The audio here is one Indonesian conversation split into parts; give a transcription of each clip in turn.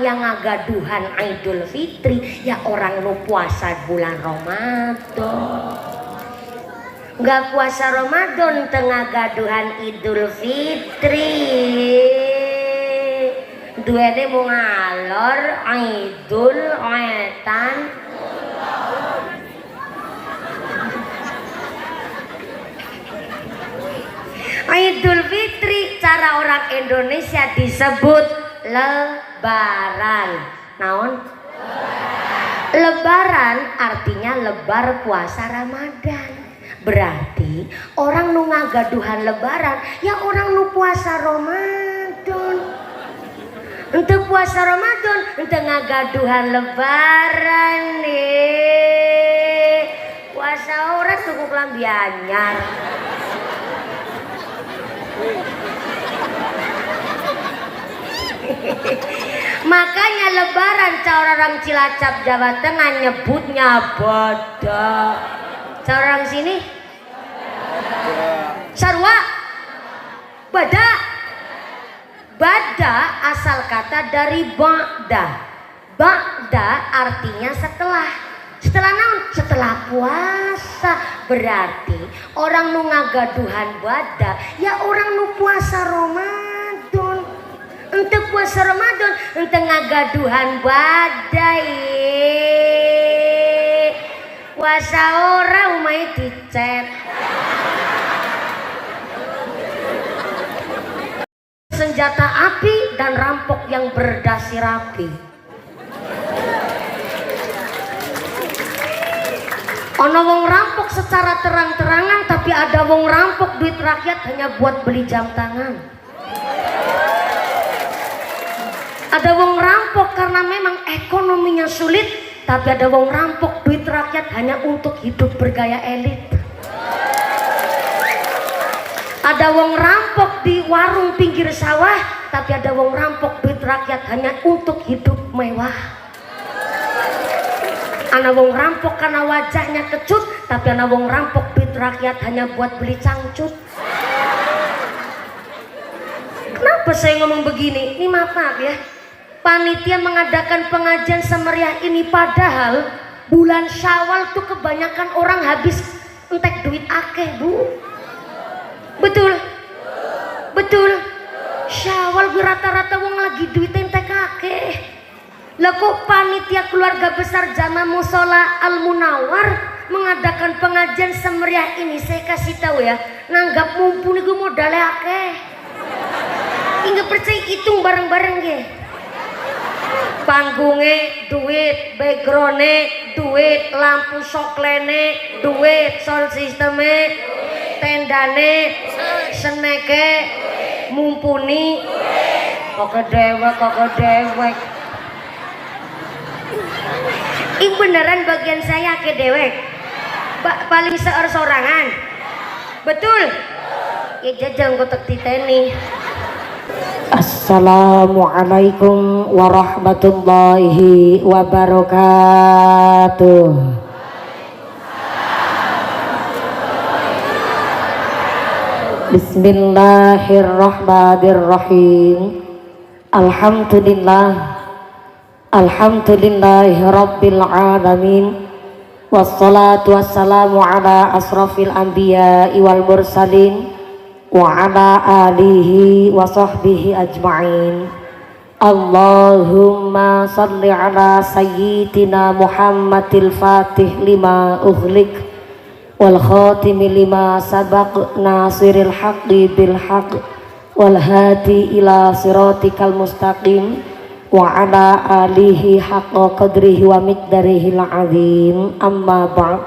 yang ngagaduhan Idul Fitri ya orang nu puasa bulan Ramadan. Nggak puasa Ramadan tengah gaduhan Idul Fitri. Duene mau ngalor Idul Etan. Idul Fitri cara orang Indonesia disebut lebaran. Naon? Lebaran artinya lebar puasa Ramadan. Berarti orang nu ngagaduhan lebaran ya orang nu puasa Ramadan. Untuk puasa Ramadan untuk ngagaduhan lebaran nih. Puasa orang cukup lambi anyar. Makanya lebaran cara orang Cilacap Jawa Tengah nyebutnya badak. Cara orang sini sarwa badak. Badak asal kata dari ba'da. Ba'da artinya setelah. Setelah naon? Setelah puasa. Berarti orang nu ngagaduhan badak ya orang nu puasa Ramadan. Untuk puasa Ramadan untuk ngagaduhan badai. Puasa orang umai dicet. Senjata api dan rampok yang berdasi rapi. Ono wong rampok secara terang-terangan tapi ada wong rampok duit rakyat hanya buat beli jam tangan. Ada wong rampok karena memang ekonominya sulit, tapi ada wong rampok duit rakyat hanya untuk hidup bergaya elit. Ada wong rampok di warung pinggir sawah, tapi ada wong rampok duit rakyat hanya untuk hidup mewah. Ana wong rampok karena wajahnya kecut, tapi ana wong rampok duit rakyat hanya buat beli cangcut. Kenapa saya ngomong begini? Ini maaf ya. Panitia mengadakan pengajian semeriah ini padahal bulan Syawal tuh kebanyakan orang habis entek duit akeh, Bu. Betul? Betul? Syawal rata-rata wong lagi duit entek akeh. Lah kok panitia keluarga besar Jamaah Mushola Al Munawwar mengadakan pengajian semeriah ini? Saya kasih tahu ya, nanggap mumpuni gue modalnya akeh. Ingat percaya hitung bareng-bareng ya. Panggungnya duit, backgroundnya duit, lampu soklene duit, sound sistemnya, tendane, seneke, mumpuni, kok dewek. Ini beneran bagian saya ke dewek, paling seor-sorangan, betul? Ya jajang kotak titeni. Assalamualaikum warahmatullahi wabarakatuh. Bismillahirrahmanirrahim. Alhamdulillahi rabbil alamin. Wassalatu wassalamu ala asrafil anbiya'i wal mursalin wa ala alihi wa sahbihi ajma'in. Allahumma salli ala sayyidina Muhammadil fatih lima ughliq wal khatimi lima sabaq nasiril haqqi bil haqq wal hadi ila siratikal mustaqim wa ala alihi haqqa qadrihi wa miqdarihil azim. Amma ba'd.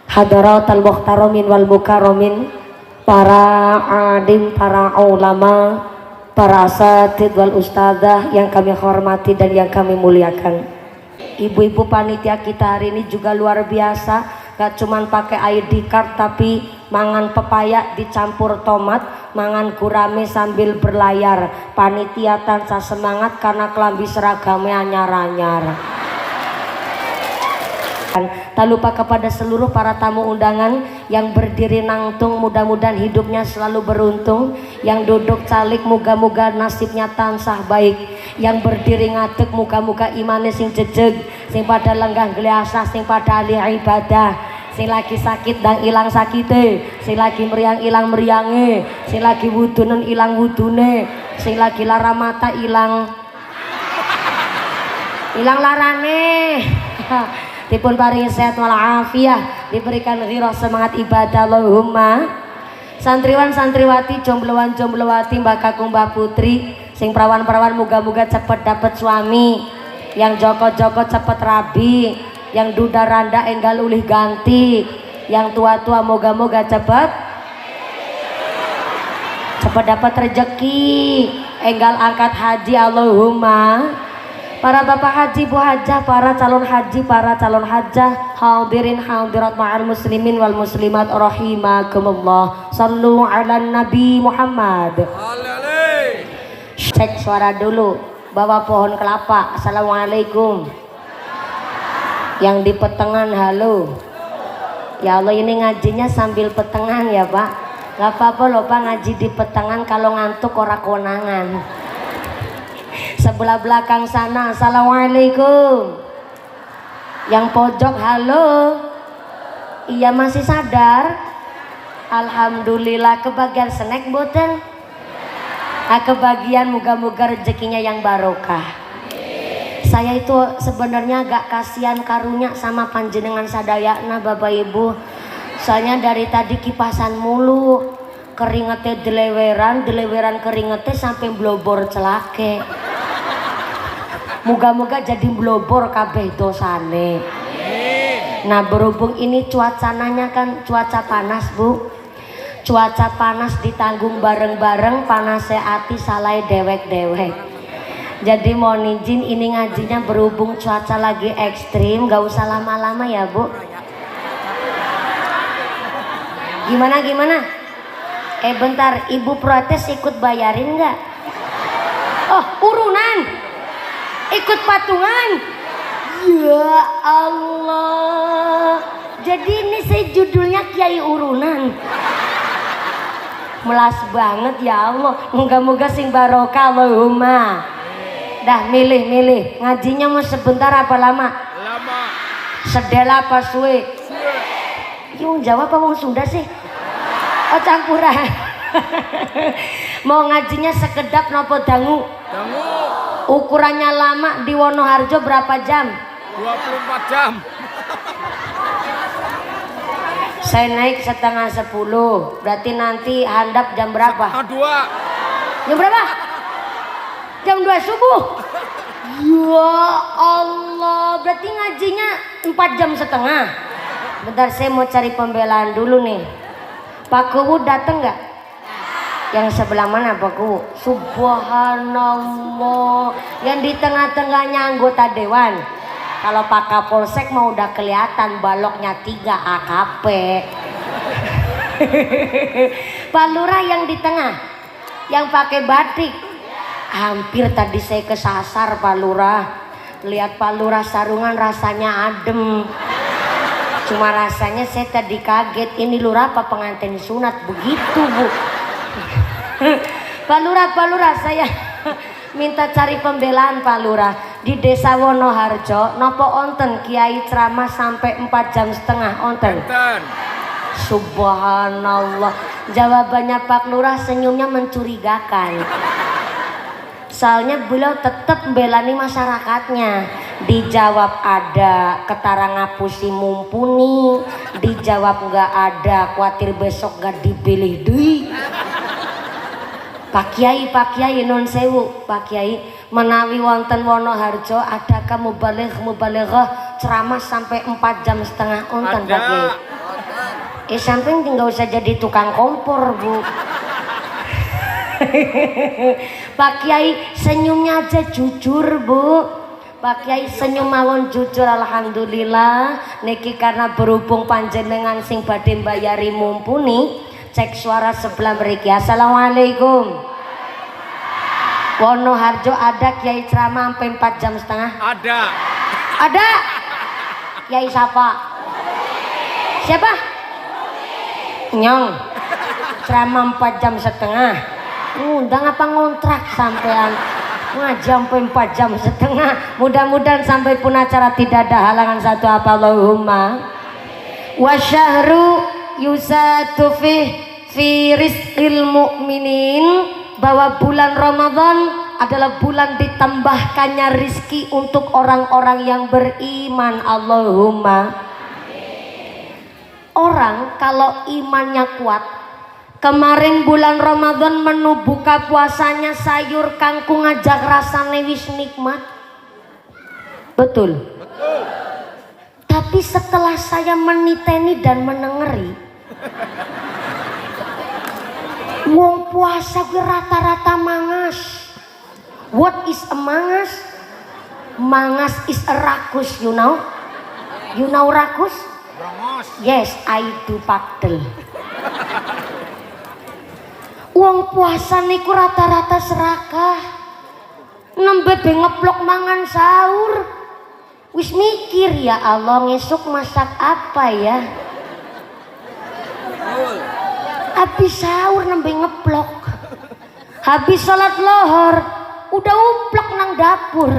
Hadaratal muhtaramin wal mukarramin, para alim, para ulama, para asatid wal ustadzah yang kami hormati dan yang kami muliakan. Ibu-ibu panitia kita hari ini juga luar biasa, gak cuman pakai ID card tapi mangan pepaya dicampur tomat, mangan gurame sambil berlayar. Panitia tansah semangat karena kelambi seragamnya anyar-anyar. Tak lupa kepada seluruh para tamu undangan yang berdiri nangtung, mudah-mudahan hidupnya selalu beruntung. Yang duduk calik, moga-moga nasibnya tansah baik. Yang berdiri ngadeg, muga-muga imane sing jejeg, sing pada lenggah gliasah, sing pada ahli ibadah. Sing lagi sakit dan ilang sakite, sing lagi meriang ilang meriange, sing lagi wudunen ilang wudune, sing lagi lara mata ilang larane. Dipun paringi sehat walafiat, diberikan ghirah semangat ibadah Allahumma. Santriwan santriwati, jombloan jomblowati, mbak kakung mbak putri, sing perawan-perawan muga-muga cepet dapet suami, yang joko-joko cepet rabi, yang duda randa enggal ulih ganti, yang tua-tua moga-moga cepet dapat rezeki, enggal angkat haji Allahumma. Para bapak haji, bu hajah, para calon haji, para calon hajah, hadirin hadirat ma'al muslimin wal muslimat rahimakumullah. Sallu ala Nabi Muhammad. Cek suara dulu, bawa pohon kelapa. Assalamualaikum. Yang di petengan halo. Ya Allah, ini ngajinya sambil petengan ya Pak. Gak apa-apa loh Pak, ngaji di petengan, kalau ngantuk ora konangan. Sebelah belakang sana, assalamualaikum. Yang pojok halo. Iya masih sadar? Alhamdulillah. Kebagian snack boten? Kebagian, moga-moga rezekinya yang barokah. Saya itu sebenarnya agak kasihan karunya sama panjenengan sadayana Bapak Ibu. Soalnya dari tadi kipasan mulu, keringetnya deleweran keringetnya sampai blobor celake. Moga-moga jadi blobor kabeh dosane. Nah berhubung ini cuacanya kan cuaca panas Bu, cuaca panas ditanggung bareng-bareng, panasnya hati salai dewek-dewek. Jadi mohon izin ini ngajinya berhubung cuaca lagi ekstrim, gak usah lama-lama ya Bu. Gimana? Bentar, ibu protes ikut bayarin nggak? Oh, urunan, ikut patungan. Ya Allah, jadi ini saya judulnya Kiai Urunan. Melas banget ya Allah. Moga-moga sing barokah Allahumma. Dah milih ngajinya mau sebentar apa lama? Lama. Sedela apa suwe? Yung jawab apa mau Sunda sih? Oh campuran. Mau ngajinya sekedap nopo dangu? Dangu. Ukurannya lama di Wonoharjo berapa jam? 24 jam. Saya naik setengah 10. Berarti nanti handap jam berapa? Setengah 2. Jam berapa? Jam 2 subuh. Ya Allah, berarti ngajinya 4 jam setengah. Bentar saya mau cari pembelaan dulu nih. Pak Kuwu dateng nggak? Yang sebelah mana Pak Kuwu? Subhanallah. Yang di tengah-tengahnya anggota dewan. Kalau Pak Kapolsek mau udah kelihatan baloknya 3 AKP. Pak Lurah yang di tengah, yang pakai batik. Hampir tadi saya kesasar Pak Lurah. Lihat Pak Lurah sarungan rasanya adem. Cuma rasanya saya tadi kaget, ini lurah apa pengantin sunat begitu Bu. Pak Lurah saya minta cari pembelaan Pak Lurah. Di desa Wonoharjo nopo onten kiai ceramah sampai 4 jam setengah onten? Subhanallah. Jawabannya Pak Lurah senyumnya mencurigakan. Soalnya beliau tetap membelani masyarakatnya. Dijawab ada, ketara ngapusi mumpuni. Dijawab nggak ada, khawatir besok gak dipilih duit. Pak Kiai non sewu, Pak Kiai menawi wonten Wonoharjo adakah mubalighah ceramah sampai 4 jam setengah onten Pak Kiai? Samping tinggal usah jadi tukang kompor Bu. Pak Kiai senyumnya aja jujur Bu. Pak Kiai senyum mawon jujur, alhamdulillah. Niki karena berhubung panjenengan sing badhe mbayari mumpuni. Cek suara sebelah mriki. Assalamualaikum. Wonoharjo ada kiai ceramah sampai 4 jam setengah? Ada. Yai siapa? Siapa? Nyong. Ceramah 4 jam setengah. Ngundang apa ngontrak sampean? Ngajam sampai 4 jam setengah. Mudah-mudahan sampai pun acara tidak ada halangan satu apa Allahumma. Wa syahru yusatu fi rizqil mu'minin, bahwa bulan Ramadan adalah bulan ditambahkannya rizki untuk orang-orang yang beriman. Allahumma. Orang kalau imannya kuat, kemarin bulan Ramadan menu buka puasanya sayur kangkung ajak rasane wis nikmat. Betul? Betul. Tapi setelah saya meniteni dan menengeri, wong puasa gue rata-rata mangas. What is a mangas? Mangas is a rakus, you know? You know rakus? Yes, I do padel. Wong puasa niku rata-rata serakah. Nembe be ngeplok mangan sahur. Wis mikir, ya Allah ngesuk masak apa ya? Habis sahur nembe ngeplok. Habis salat lohor udah uplek nang dapur.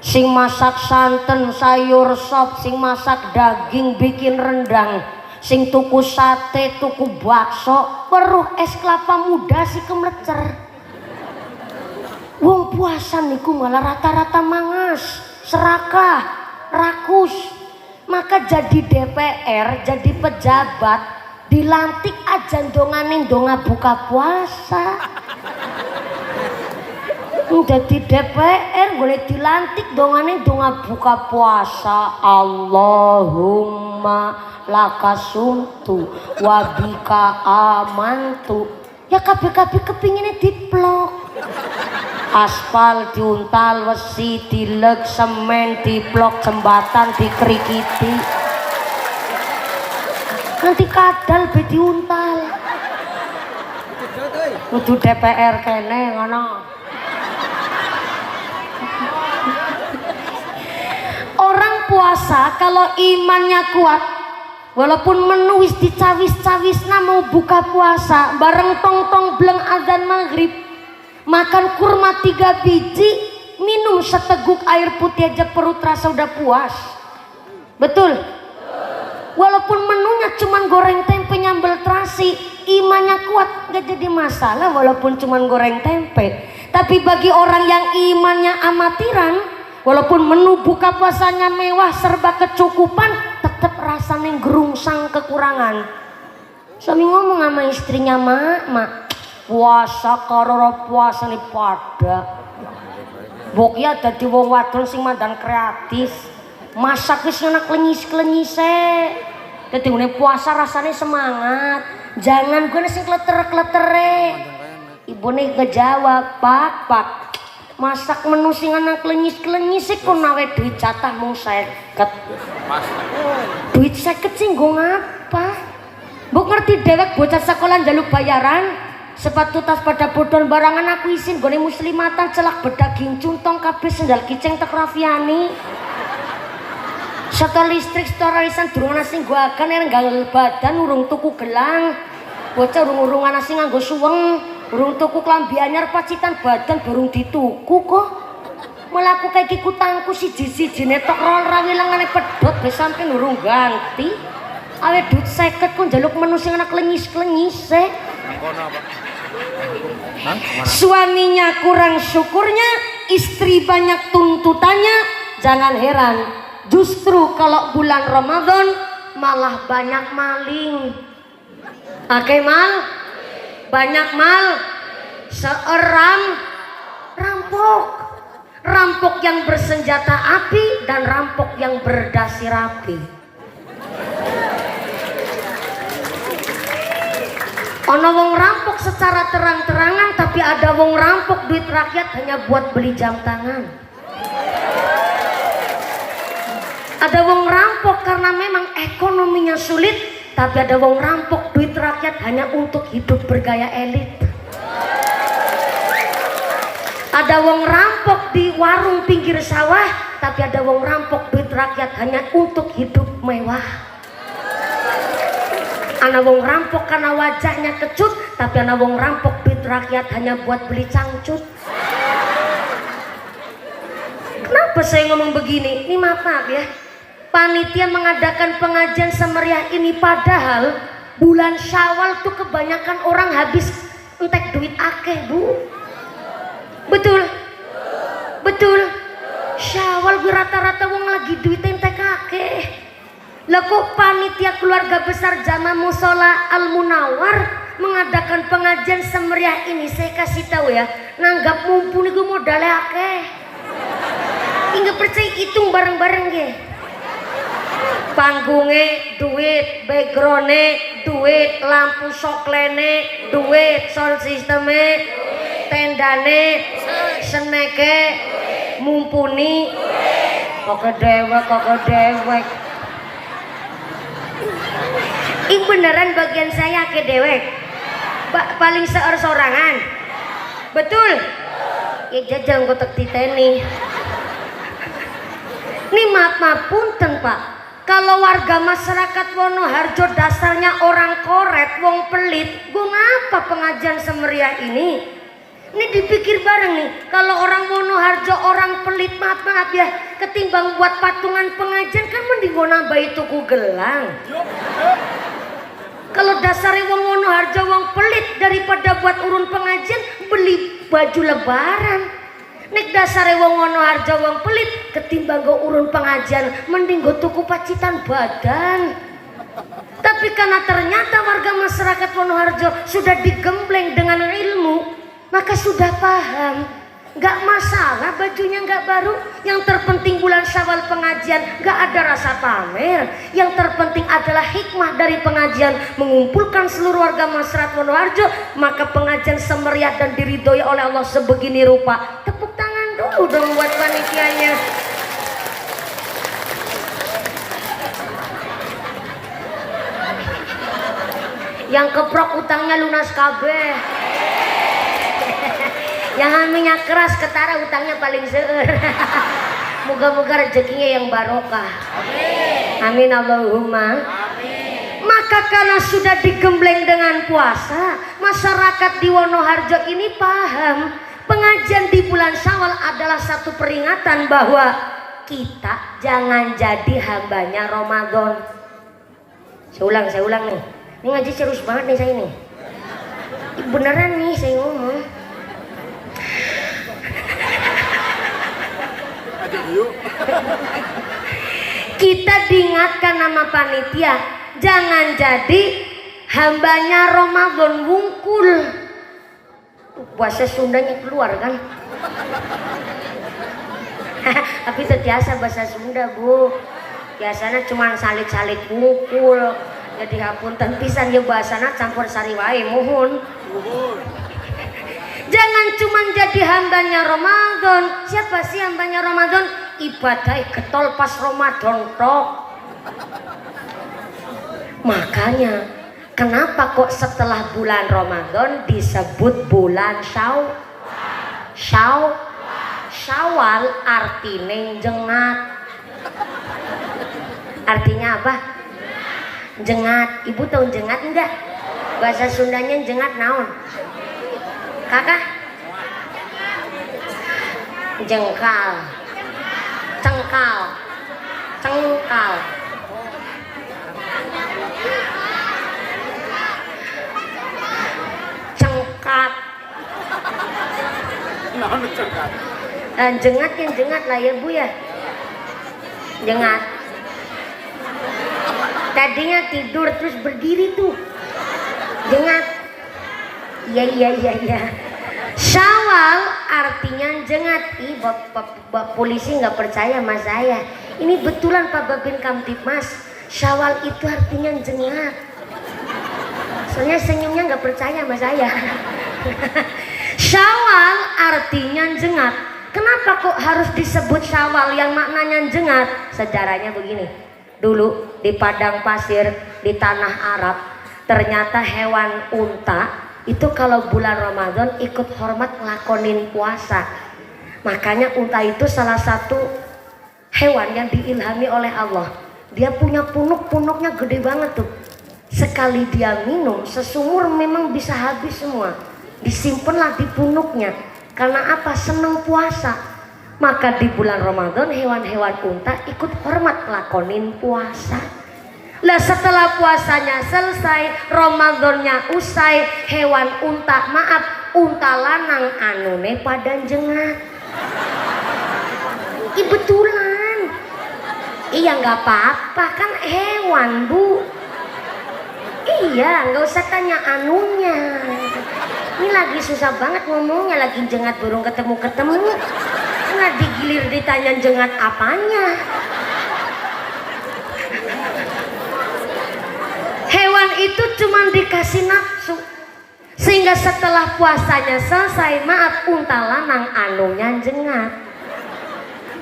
Sing masak santen sayur sop, sing masak daging bikin rendang, sing tuku sate tuku bakso, weruh es kelapa muda si kemlecer. Wong puasa niku malah rata-rata mangas, serakah, rakus. Maka jadi DPR, jadi pejabat, dilantik aja dongane donga buka puasa. Jadi DPR boleh dilantik dongane donga buka puasa. Allahumma lakasumtu wabika amantu. Ya kabeh-kabeh kepinginnya diplok. Aspal diuntal, wesi dilek, semen diplok, jembatan dikerikiti. Nanti kadal be diuntal. Kudu DPR kene ngono. Orang puasa kalau imannya kuat, walaupun menu wis dicawis-cawisna mau buka puasa, bareng tong-tong bleng adzan maghrib, makan kurma 3 biji, minum seteguk air putih aja perut rasa udah puas. Betul? Walaupun menunya cuman goreng tempe nyambel terasi, imannya kuat gak jadi masalah walaupun cuman goreng tempe. Tapi bagi orang yang imannya amatiran, walaupun menu buka puasanya mewah serba kecukupan, tetap rasanya gerungsang kekurangan. Suami ngomong sama istrinya, mak puasa karo puasa nih pada bok ya dadi wong wadon sing mandan kreatif, masak wis enak klenyis-klenyise. Dadi ngene puasa rasanya semangat. Jangan gue sing kleter-kletere. Ibune ngejawab, "Pak, masak menu sing anak klenyis-klenyis iku nawe duit jatah mung 50. Duit 50 sing nggo ngapa? Mbok ngerti dewek bocah sekolah njaluk bayaran, sepatu tas pada bodon barangan aku isin gone muslimatan celak bedaging cuntong kabeh sendal kiceng tek Rafiani. Setor listrik setor arisan durung ana sing gua akan enggal badan urung tuku gelang. Bocah urung-urung ana sing nganggo suweng. Burung tuku klambi anyar pacitan badan burung dituku kok. Melaku kayak kiku tangku siji-siji netok rol rawilangane pedot be sampeyan urung ganti. Awe duit 50 kok njaluk menu sing anak klenyis-klenyis e. Suaminya kurang syukurnya, istri banyak tuntutannya. Jangan heran, justru kalau bulan Ramadan malah banyak maling. Akeh mal, banyak mal, seorang rampok yang bersenjata api dan rampok yang berdasi rapi. Ono wong rampok secara terang-terangan, tapi ada wong rampok duit rakyat hanya buat beli jam tangan. Ada wong rampok karena memang ekonominya sulit, tapi ada wong rampok duit rakyat hanya untuk hidup bergaya elit. Ada wong rampok di warung pinggir sawah, tapi ada wong rampok duit rakyat hanya untuk hidup mewah. Ana wong rampok karena wajahnya kecut, tapi ana wong rampok duit rakyat hanya buat beli cangcut. Kenapa saya ngomong begini? Ini maaf ya, panitia mengadakan pengajian semeriah ini padahal bulan Syawal tuh kebanyakan orang habis entek duit akeh, Bu. Betul? Betul? Syawal rata-rata wong lagi duit entek akeh. Lah kok panitia keluarga besar Jamaah Musola Al Munawar mengadakan pengajian semeriah ini? Saya kasih tahu ya, nanggap mumpuni gue modalnya akeh. Ingat percaya hitung bareng-bareng ge. Panggungnya duit, backgroundnya duit, lampu soklene duit, sound sistemnya, tendane, seneke, mumpuni. Kok dewek. Ini beneran bagian saya ke dewek. Paling seor-sorangan. Betul? Ya jajang kotak titeni. Ini maaf punten Pak. Kalau warga masyarakat Wonoharjo dasarnya orang koret, wong pelit, gue ngapa pengajian semeriah ini? Ini dipikir bareng nih, kalau orang Wonoharjo orang pelit, maaf ya, ketimbang buat patungan pengajian kan mending gue nambahi tuku gelang. Kalau dasarnya wong Wonoharjo wong pelit, daripada buat urun pengajian beli baju lebaran. Nek dasarnya wong Wonoharjo wong pelit, ketimbang gue urun pengajian mending gue tuku pacitan badan. Tapi karena ternyata warga masyarakat Wonoharjo sudah digembleng dengan ilmu, maka sudah paham, gak masalah bajunya gak baru. Yang terpenting bulan Syawal pengajian gak ada rasa pamer. Yang terpenting adalah hikmah dari pengajian, mengumpulkan seluruh warga masyarakat Wonoharjo. Maka pengajian semeriah dan diridhoi oleh Allah sebegini rupa. Tepuk tangan dulu dong buat panitianya. Yang keprok utangnya lunas kabeh. Yang minyak keras ketara utangnya paling seueur. Moga-moga rezekinya yang barokah. Amin Allahumma. Maka karena sudah digembleng dengan puasa, masyarakat di Wonoharjo ini paham pengajian di bulan Syawal adalah satu peringatan bahwa kita jangan jadi hambanya Ramadan. Saya ulang nih. Ini ngaji serius banget nih saya nih. Beneran nih saya ngomong. Kita diingatkan nama panitia, jangan jadi hambanya Ramadan wungkul. Bahasa Sundanya keluar kan? Tapi terbiasa bahasa Sunda Bu. Biasanya cuma salik-salik wungkul. Jadi hapunten pisan ya bahasana campur sari wae mohon. Jangan cuma jadi hambanya Ramadan. Siapa sih hambanya Ramadan? Ibadah getol pas Ramadan tok. Makanya kenapa kok setelah bulan Ramadan disebut bulan Syawal artinya jengat. Artinya apa? Jengat. Ibu tahu jengat enggak? Bahasa Sundanya jengat naon? Kakak? Jengkal. Cengkal. Cengkat. Jengat yang jengat lah ya Bu ya. Jengat. Tadinya tidur terus berdiri tuh. Jengat. Iya. Syawal artinya jengat. Ih, Bapak polisi nggak percaya sama saya. Ini betulan Pak Babin Kamtipmas. Syawal itu artinya jengat. Soalnya senyumnya nggak percaya sama saya. Syawal artinya jengat. Kenapa kok harus disebut Syawal yang maknanya jengat? Sejarahnya begini. Dulu di padang pasir di tanah Arab, ternyata hewan unta itu kalau bulan Ramadan ikut hormat ngelakonin puasa. Makanya unta itu salah satu hewan yang diilhami oleh Allah. Dia punya punuknya gede banget tuh. Sekali dia minum sesumur memang bisa habis semua. Disimpanlah di punuknya. Karena apa? Senang puasa. Maka di bulan Ramadan hewan-hewan unta ikut hormat lakonin puasa. Lah setelah puasanya selesai, Ramadannya usai, hewan unta unta lanang anune pada jengat. Betulan. Iya nggak apa-apa kan hewan Bu. Iya nggak usah tanya anunya. Ini lagi susah banget ngomongnya, lagi jengat burung ketemu. Nggak digilir ditanya jengat apanya. Hewan itu cuma dikasih nafsu. Sehingga setelah puasanya selesai, unta lanang anunya jengat.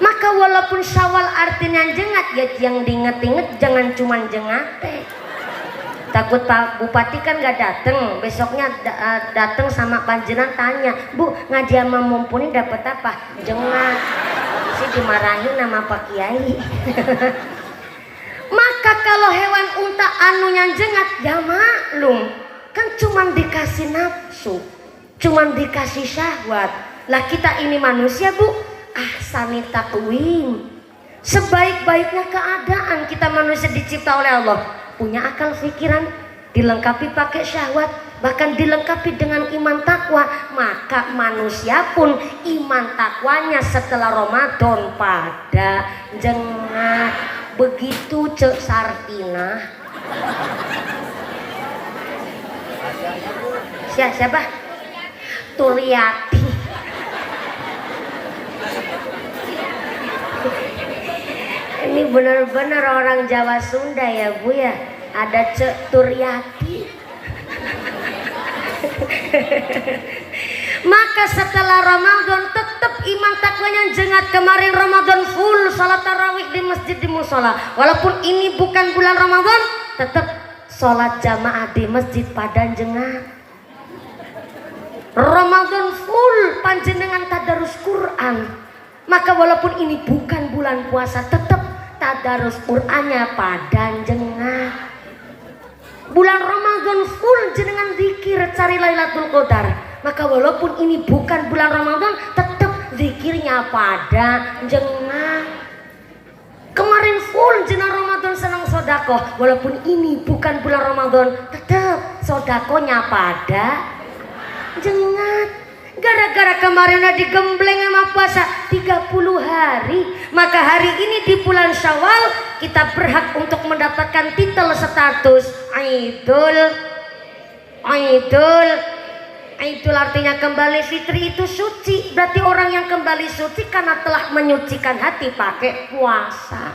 Maka walaupun Syawal artinya jengat, ya yang diinget-inget jangan cuma jengat. Takut Pak Bupati kan gak dateng, besoknya dateng sama panjenengan tanya, Bu ngaji sama mumpuni dapat apa? Jengat. Si dimarahin sama Pak Kiai. Maka kalau hewan unta anunya jengat, ya maklum, kan cuma dikasih nafsu, cuma dikasih syahwat. Lah kita ini manusia Bu, ahsani taqwim, sebaik-baiknya keadaan kita manusia dicipta oleh Allah, punya akal pikiran, dilengkapi pakai syahwat, bahkan dilengkapi dengan iman takwa. Maka manusia pun iman takwanya setelah Ramadan pada jengat. Begitu Cek Sartina. Siapa? Turyati. Ini benar-benar orang Jawa Sunda ya Bu ya. Ada Cek Turyati. Maka setelah Ramadan tetap iman takwanya jengat. Kemarin Ramadan full salat tarawih di masjid di musola. Walaupun ini bukan bulan Ramadan, tetap sholat jamaah di masjid pada jengat. Ramadan full panjenengan tadarus Quran. Maka walaupun ini bukan bulan puasa, tetap tadarus Qurannya pada jengat. Bulan Ramadan full jenengan zikir cari Lailatul Qadar. Maka walaupun ini bukan bulan Ramadan, tetap zikirnya pada jengat. Kemarin full jenengan Ramadan senang sodako. Walaupun ini bukan bulan Ramadan, tetap sodakonya pada jengat. Gara-gara kemarin digembleng sama puasa 30 hari, maka hari ini di bulan Syawal kita berhak untuk mendapatkan titel status Idul artinya kembali fitri itu suci. Berarti orang yang kembali suci karena telah menyucikan hati pakai puasa.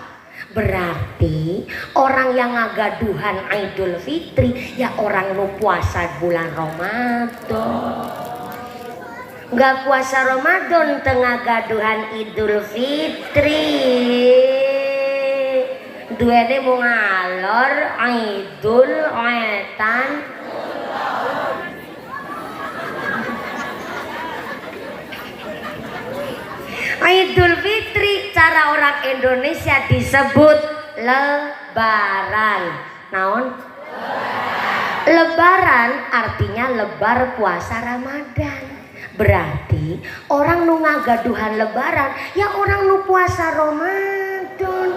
Berarti orang yang ngagaduhan Idul Fitri ya orang lu puasa bulan Ramadan. Nggak puasa Ramadan tengah gaduhan Idul Fitri. Duene mau ngalor Idul Etan. Idul Fitri cara orang Indonesia disebut lebaran. Naon? Lebaran artinya lebar puasa Ramadan. Berarti orang nu ngagaduhan lebaran ya orang nu puasa Ramadan.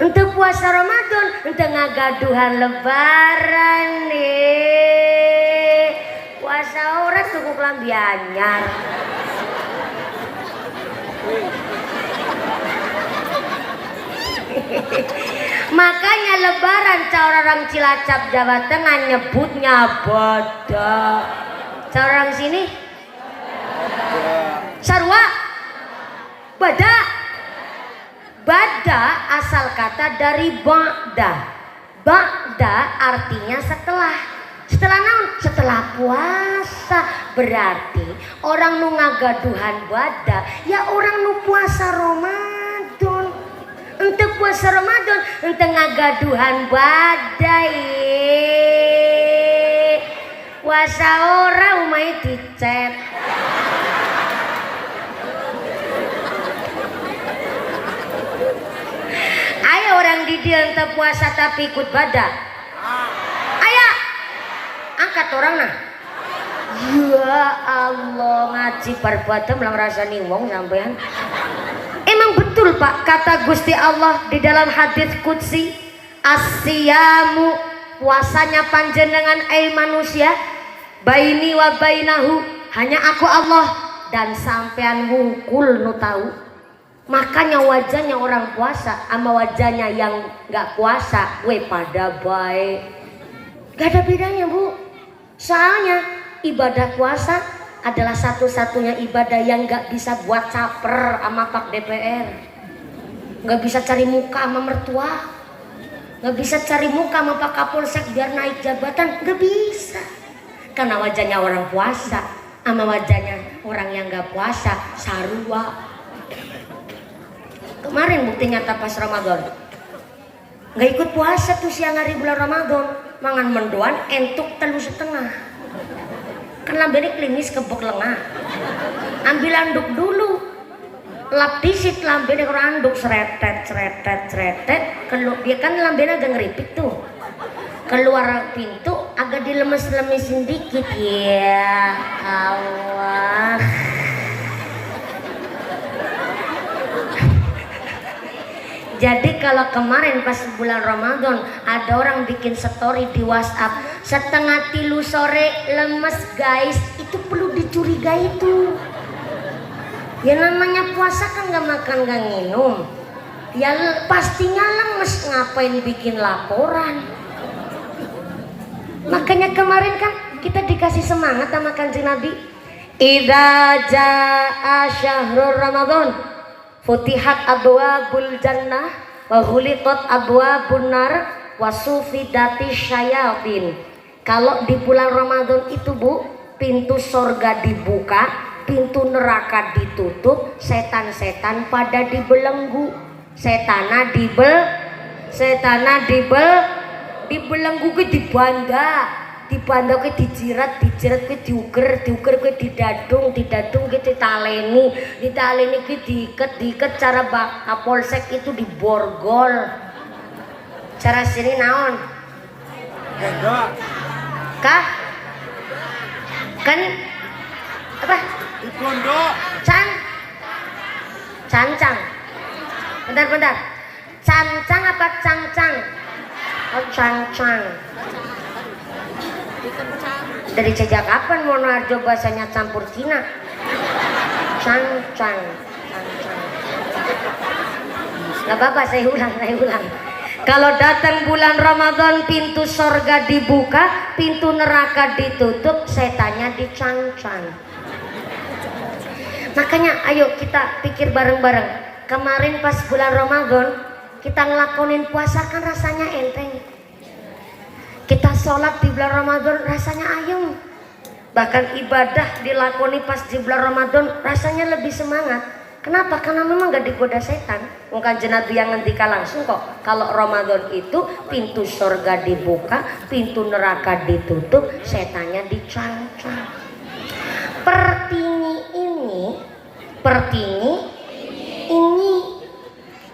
Untuk puasa Ramadan untuk ngagaduhan lebaran nih. Puasa orang cukup lambi anyar. Makanya lebaran cara orang Cilacap Jawa Tengah nyebutnya bodoh. Cara orang sini sarwa bada. Bada asal kata dari ba'da. Ba'da artinya setelah. Setelah naon? Setelah puasa. Berarti orang nu ngagaduhan bada ya orang nu puasa Ramadan. Untuk puasa Ramadan untuk ngagaduhan badai. Puasa ora umai dicet. dia ente puasa tapi ikut badak. Ayo angkat orang nah. Ya Allah, ngaji barbadam lang rasani wong sampean. Emang betul Pak kata Gusti Allah di dalam hadis qudsi, as-siyamu, puasanya panjenengan manusia, baini wa bainahu, hanya aku Allah dan sampean wungkul nu tahu. Makanya wajahnya orang puasa sama wajahnya yang nggak puasa we pada baik, gak ada bedanya Bu. Soalnya ibadah puasa adalah satu-satunya ibadah yang gak bisa buat caper sama Pak DPR, gak bisa cari muka sama mertua, gak bisa cari muka sama Pak Kapolsek biar naik jabatan, gak bisa. Karena wajahnya orang puasa sama wajahnya orang yang gak puasa sarua. Kemarin bukti nyata pas Ramadan, gak ikut puasa tuh siang hari bulan Ramadan, mangan mendoan entuk 3,5. Kan lambene klinis kebek lengah, ambil anduk dulu, lap disit lambene karo anduk sretet dia kan lambene agak ngeripik tuh, keluar pintu agak dilemes-lemesin dikit. Ya Allah, jadi kalau kemarin pas bulan Ramadan ada orang bikin story di WhatsApp, 2:30 sore lemes guys, itu perlu dicurigai tuh. Ya namanya puasa kan gak makan gak minum, ya pastinya lemes, ngapain bikin laporan. Makanya kemarin kan kita dikasih semangat sama Kanjeng Nabi, idza jaa syahrul Ramadan futihat abwabul jannah wa ghuliqat abwabun nar wa sufidati syayatin. Kalau di bulan Ramadan itu Bu, pintu sorga dibuka, pintu neraka ditutup, setan-setan pada dibelenggu. Dibelenggu ke dibanda ke dijirat ke diuger ke didadung ke ditaleni ke diiket cara Kapolsek itu diborgol. Cara sini naon? Kah? Kan apa? Cancang. Bentar. Cancang apa cangcang? Oh cangcang. Dari sejak kapan Monoarjo bahasanya campur Cina? Cancang. Gak apa-apa, saya ulang. Kalau datang bulan Ramadan, pintu sorga dibuka, pintu neraka ditutup, setannya dicangcang. Makanya ayo kita pikir bareng-bareng. Kemarin pas bulan Ramadan kita ngelakonin puasa kan rasanya enteng. Kita sholat di bulan Ramadan rasanya ayem. Bahkan ibadah dilakoni pas di bulan Ramadan rasanya lebih semangat. Kenapa? Karena memang gak digoda setan. Kanjeng Nabi yang ngendika langsung kok, kalau Ramadan itu pintu surga dibuka, pintu neraka ditutup, setannya dicangcang. Pertini ini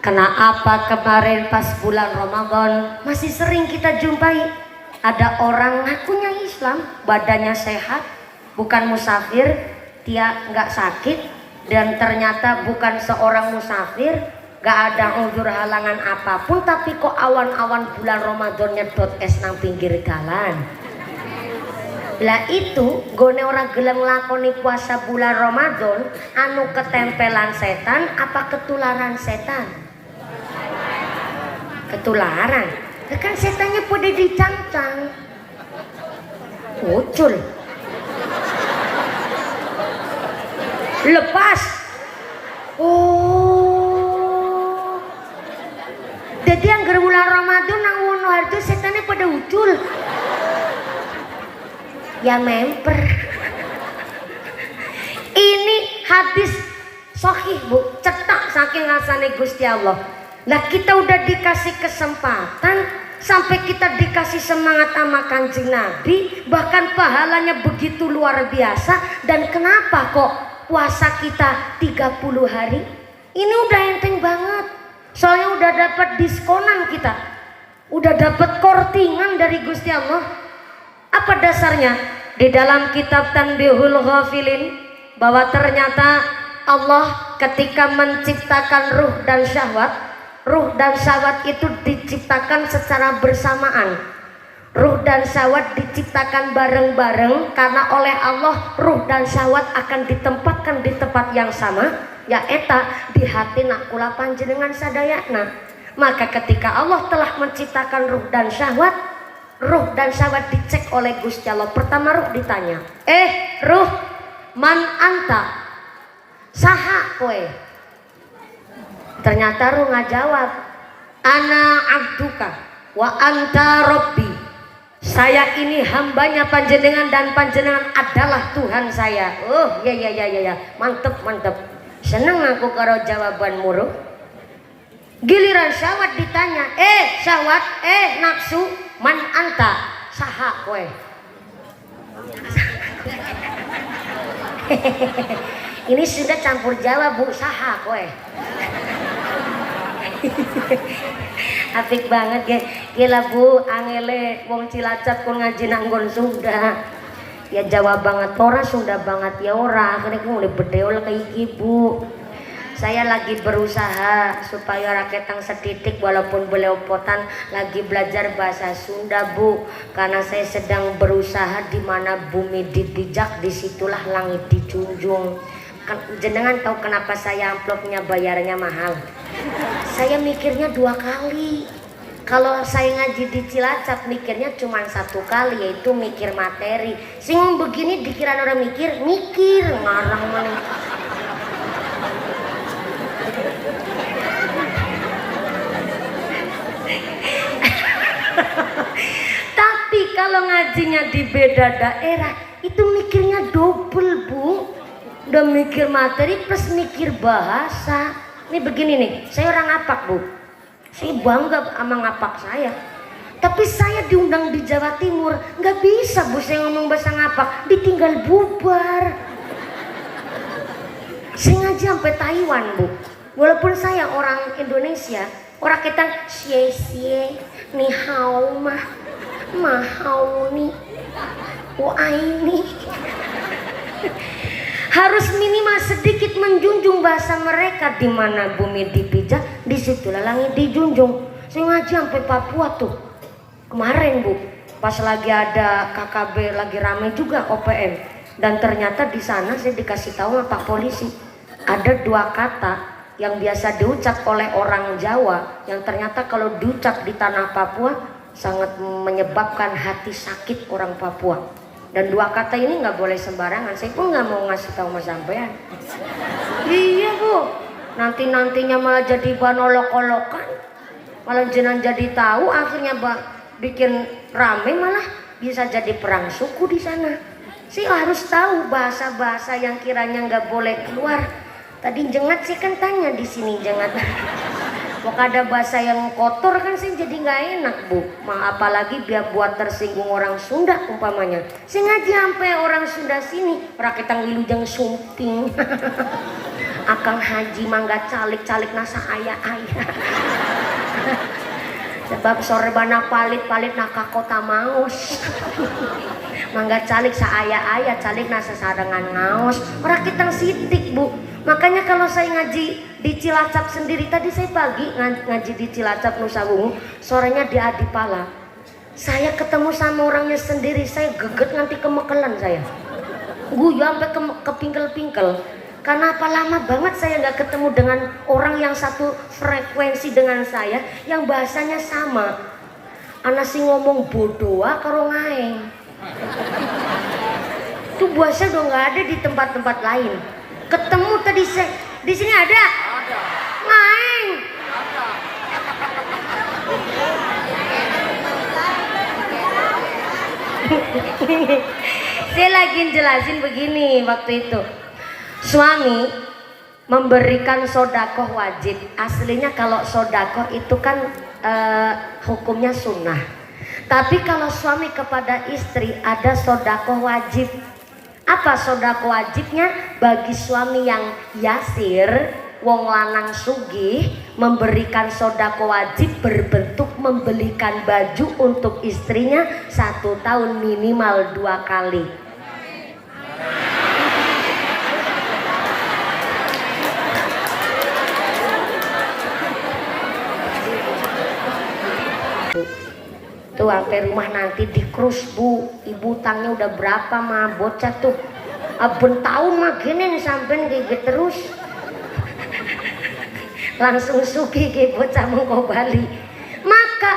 kenapa kemarin pas bulan Ramadan masih sering kita jumpai ada orang ngakunya Islam, badannya sehat, bukan musafir, dia nggak sakit, dan ternyata bukan seorang musafir, gak ada uzur halangan apapun, tapi kok awan-awan bulan Ramadan nyedot es nang pinggir jalan. Lah itu gone orang gelem lakoni puasa bulan Ramadan anu ketempelan setan apa ketularan setan? Ketularan. Kan setannya pada dicangcang. Ucul. Lepas. Oh. Jadi yang bulan Ramadan nang Wonoharjo setannya pada ucul. Ya memper. Ini hadis sahih Bu, cetak saking ngasane Gusti Allah. Nah kita udah dikasih kesempatan, sampai kita dikasih semangat sama Kanjeng Nabi, bahkan pahalanya begitu luar biasa. Dan kenapa kok puasa kita 30 hari? Ini udah enteng banget. Soalnya udah dapat diskonan kita, udah dapat kortingan dari Gusti Allah. Apa dasarnya? Di dalam kitab Tanbihul Ghafilin bahwa ternyata Allah ketika menciptakan ruh dan syahwat itu diciptakan secara bersamaan. Ruh dan syahwat diciptakan bareng-bareng karena oleh Allah ruh dan syahwat akan ditempatkan di tempat yang sama, ya eta di hati nakula panjenengan sadayana. Maka ketika Allah telah menciptakan ruh dan syahwat dicek oleh Gusti Allah. Pertama ruh ditanya, ruh, man anta? Saha kowe? Ternyata ruh ngajawab, ana abduka wa anta robbi. Saya ini hambanya panjenengan dan panjenengan adalah Tuhan saya. Oh ya, mantep. Seneng aku karo jawabanmu ruh. Giliran syahwat ditanya, syahwat, nafsu, man anta? Saha kowe? Ini sudah campur jawab bu, saha kowe? Apik banget ya, gila bu, angele wong Cilacap kon ngaji nanggon Sunda. Ya jawab banget ora, Sunda banget ya ora. Akhirnya aku mulai bedeol kayak ibu. Saya lagi berusaha supaya raketang setitik walaupun belepotan lagi belajar bahasa Sunda bu. Karena saya sedang berusaha di mana bumi dipijak, disitulah langit dijunjung. Jenengan tahu kenapa saya amplopnya bayarnya mahal? Saya mikirnya 2 kali. Kalau saya ngaji di Cilacap mikirnya cuma 1 kali, yaitu mikir materi. Sing begini dikira orang mikir ngarang mana. Tapi kalau ngajinya di beda daerah itu mikirnya double bu. Udah mikir materi plus mikir bahasa. Ini begini nih, saya orang ngapak bu. Saya bangga sama ngapak saya. Tapi saya diundang di Jawa Timur, nggak bisa bu saya ngomong bahasa ngapak, ditinggal bubar. Saya ngaji sampai Taiwan bu. Walaupun saya orang Indonesia, orang kita xie ni hao mahau ni ini. Harus minimal sedikit menjunjung bahasa mereka. Di mana bumi dipijak, disitulah langit dijunjung. Saya ngaji sampai Papua tuh kemarin bu, pas lagi ada KKB lagi ramai juga OPM. Dan ternyata di sana saya dikasih tahu sama Pak Polisi ada 2 kata yang biasa diucap oleh orang Jawa yang ternyata kalau diucap di tanah Papua sangat menyebabkan hati sakit orang Papua. Dan 2 kata ini nggak boleh sembarangan. Saya pun nggak mau ngasih tahu mas sampean. Iya bu, nantinya malah jadi bahan olok-olokan, malah jenang jadi tahu, akhirnya bikin rame, malah bisa jadi perang suku di sana. Saya harus tahu bahasa-bahasa yang kiranya nggak boleh keluar. Tadi jengat sih kan tanya di sini jengat. Kok ada bahasa yang kotor kan sih jadi nggak enak bu. Apalagi biar buat tersinggung orang Sunda umpamanya. Saya ngaji sampai orang Sunda sini. Raketang wilujeng sumping. Akang haji mangga calik nasa ayah. Sebab sore bana palit naka kota maus. Mangga calik sa ayah calik nasa sadangan ngaos. Raketang sitik bu. Makanya kalau saya ngaji di Cilacap sendiri, tadi saya pagi ngaji di Cilacap Nusa Wungu, sorenya di Adipala. Saya ketemu sama orangnya sendiri, saya geget nanti kemekelan saya. Guyu sampai kepingkel-pingkel. Karena apa, lama banget saya nggak ketemu dengan orang yang satu frekuensi dengan saya, yang bahasanya sama. Anak sih ngomong bodoa karo ngaeng. Itu bahasa udah nggak ada di tempat-tempat lain. Ketemu tadi saya di sini ada. Main. Saya lagi jelasin begini waktu itu. Suami memberikan sodakoh wajib. Aslinya kalau sodakoh itu kan hukumnya sunnah. Tapi kalau suami kepada istri ada sodakoh wajib. Apa sodakoh wajibnya? Bagi suami yang yasir wong lanang sugih memberikan sodako wajib berbentuk membelikan baju untuk istrinya 1 tahun minimal 2 kali. Tuh sampai rumah nanti dikrus bu, ibu utangnya udah berapa mah bocah tuh abon tahun mah gini nih sampein kayak terus langsung suki kayak bocah mau Bali. Maka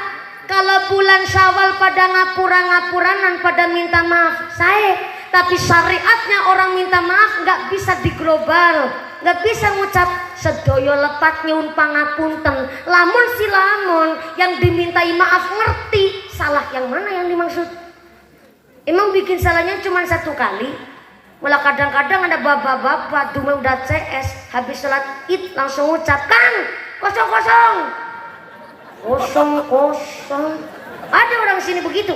kalau bulan Syawal pada ngapura-ngapuranan pada minta maaf saya, tapi syariatnya orang minta maaf nggak bisa diglobal, nggak bisa ngucap sedoyo lepat nyuwun pangapunten. Lamun si lamun yang dimintai maaf ngerti salah yang mana yang dimaksud. Emang bikin salahnya cuma 1 kali. Malah kadang-kadang ada bapak-bapak cuma udah CS habis sholat id langsung ucap Kang kosong. Ada orang sini begitu?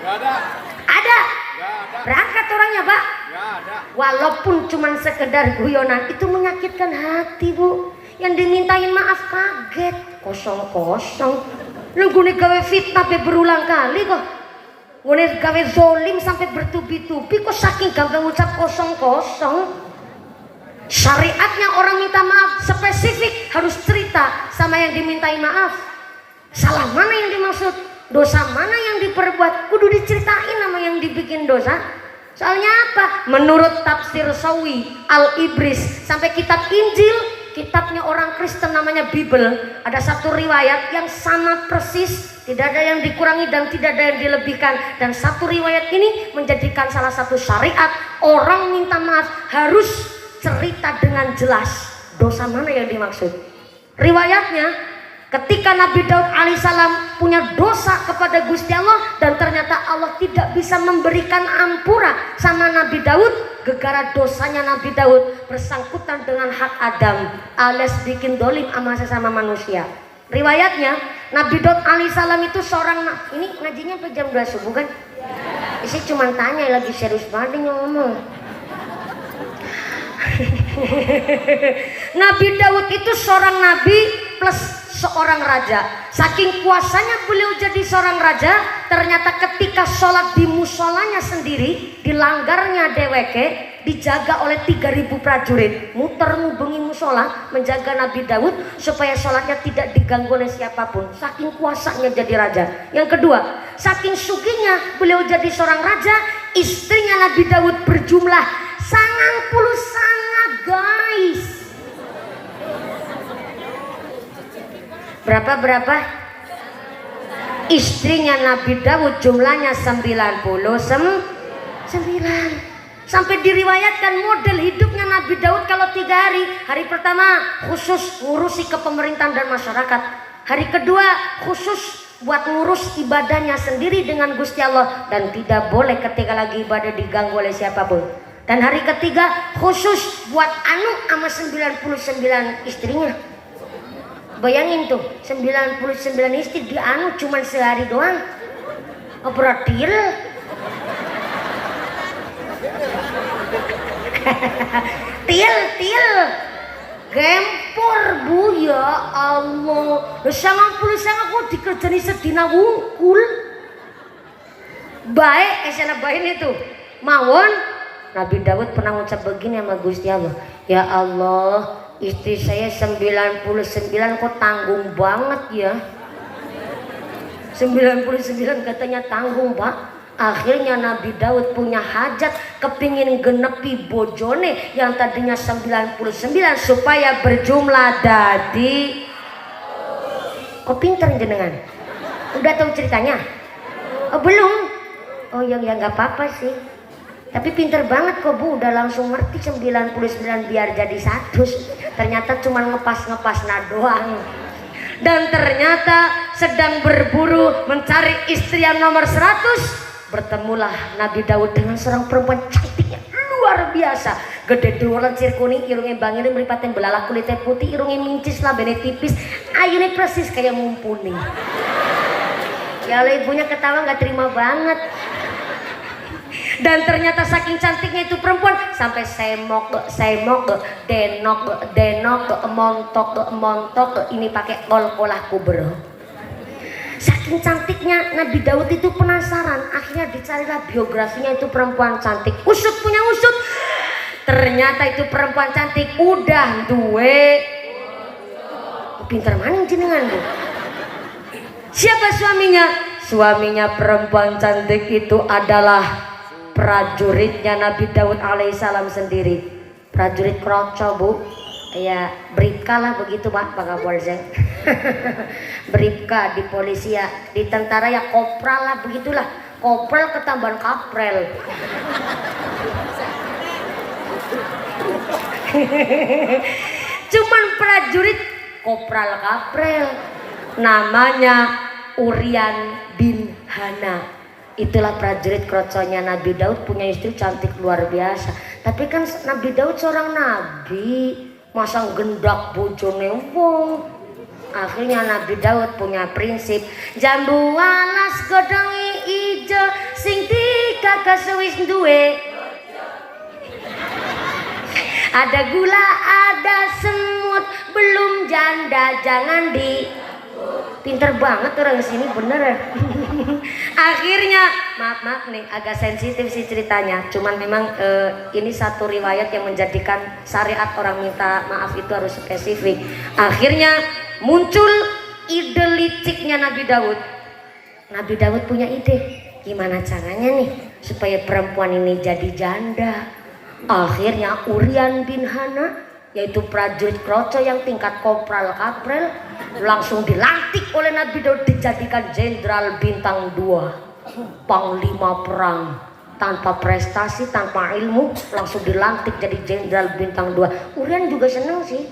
Gak ada. Ada. Gak ada. Berangkat orangnya Pak. Gak ada. Walaupun cuma sekedar guyonan itu menyakitkan hati bu. Yang dimintain maaf kaget kosong. Lu gue gawe fitnah berulang kali kok. Gue gawe zolim sampai bertubi-tubi kok saking gampang ucap kosong. Syariatnya orang minta maaf spesifik harus cerita sama yang dimintai maaf. Salah mana yang dimaksud, dosa mana yang diperbuat, kudu diceritain sama yang dibikin dosa. Soalnya apa? Menurut tafsir Sawi Al-Ibris sampai kitab Injil, kitabnya orang Kristen namanya Bible, ada satu riwayat yang sama persis, tidak ada yang dikurangi dan tidak ada yang dilebihkan. Dan satu riwayat ini menjadikan salah satu syariat orang minta maaf harus cerita dengan jelas dosa mana yang dimaksud. Riwayatnya ketika Nabi Daud alaihissalam punya dosa kepada Gusti Allah dan ternyata Allah tidak bisa memberikan ampura sama Nabi Daud, gegara dosanya Nabi Daud bersangkutan dengan hak Adam alias bikin dolim sama sesama manusia. Riwayatnya Nabi Daud alaihissalam itu seorang, ini ngajinya sampai jam 2 subuh kan? Saya cuma tanya lagi serius banget ngomong. Nabi Daud itu seorang nabi plus seorang raja. Saking kuasanya beliau jadi seorang raja, ternyata ketika sholat di musolanya sendiri, dilanggarnya deweke, dijaga oleh 3.000 prajurit, muter ngubengi musola menjaga Nabi Daud supaya sholatnya tidak diganggu oleh siapapun. Saking kuasanya jadi raja. Yang kedua, saking sugihnya beliau jadi seorang raja, istrinya Nabi Daud berjumlah 90 sangat guys. Berapa? Istrinya Nabi Daud jumlahnya 99. Sampai diriwayatkan model hidupnya Nabi Daud kalau 3 hari. Hari pertama khusus ngurusi kepemerintahan dan masyarakat. Hari kedua khusus buat ngurus ibadahnya sendiri dengan Gusti Allah dan tidak boleh ketika lagi ibadah diganggu oleh siapapun. Dan hari ketiga khusus buat anu sama 99 istrinya. Bayangin tuh 99 istri di anu cuma sehari doang. Operatil. til gempor bu ya Allah. 90 kok dikerjani sedina wungkul. Baik esana baik itu mawon. Nabi Daud pernah ngucap begini sama Gusti Allah, ya Allah, istri saya 99 kok tanggung banget ya. 99 katanya tanggung pak. Akhirnya Nabi Daud punya hajat kepingin genepi bojone yang tadinya 99 supaya berjumlah dadi. Kok pinter jenengan? Udah tahu ceritanya? Oh belum? Oh ya nggak apa-apa sih. Tapi pinter banget kok bu, udah langsung ngerti 99 biar jadi 100. Ternyata cuma ngepas doang. Dan ternyata sedang berburu mencari istri yang nomor 100, bertemulah Nabi Daud dengan seorang perempuan cantiknya luar biasa. Gede duolan sirkuning, irungnya bangin meripatin belalak kulitnya putih, irungnya mincis labene tipis, ayunnya persis kayak mumpuni. Ya Allah, ibunya ketawa nggak terima banget. Dan ternyata saking cantiknya itu perempuan sampai semok, denok, montok, ini pakai kol-kolah kubro. Saking cantiknya Nabi Daud itu penasaran, akhirnya dicarilah biografinya itu perempuan cantik. Usut punya usut, ternyata itu perempuan cantik udah duwe. Pinter maning jenengan bu. Siapa suaminya? Suaminya perempuan cantik itu adalah prajuritnya Nabi Daud alaihissalam sendiri. Prajurit kroco bu. Ya Bribka lah begitu pak Kapolsek. Bribka di polisi ya, di tentara ya kopral lah begitulah. Kopral ketambahan kaprel. Cuman prajurit kopral kaprel. Namanya Urian bin Hana. Itulah prajurit kroconya Nabi Daud, punya istri cantik luar biasa. Tapi kan Nabi Daud seorang nabi, masa gendak bojone wong. Akhirnya Nabi Daud punya prinsip, jambu alas godongi ijo sing dikagak sewis duwe. Ada gula, ada semut, belum janda jangan di. Pinter banget orang sini bener. Akhirnya maaf nih agak sensitif sih ceritanya. Cuman memang ini satu riwayat yang menjadikan syariat orang minta maaf itu harus spesifik. Akhirnya muncul ide liciknya Nabi Daud. Nabi Daud punya ide, gimana caranya nih supaya perempuan ini jadi janda. Akhirnya Urian bin Hana, yaitu prajurit kroco yang tingkat kopral kaprel, langsung dilantik oleh Nabi Daud dijadikan jenderal bintang 2, panglima perang. Tanpa prestasi, tanpa ilmu, langsung dilantik jadi jenderal bintang 2. Urian juga seneng sih,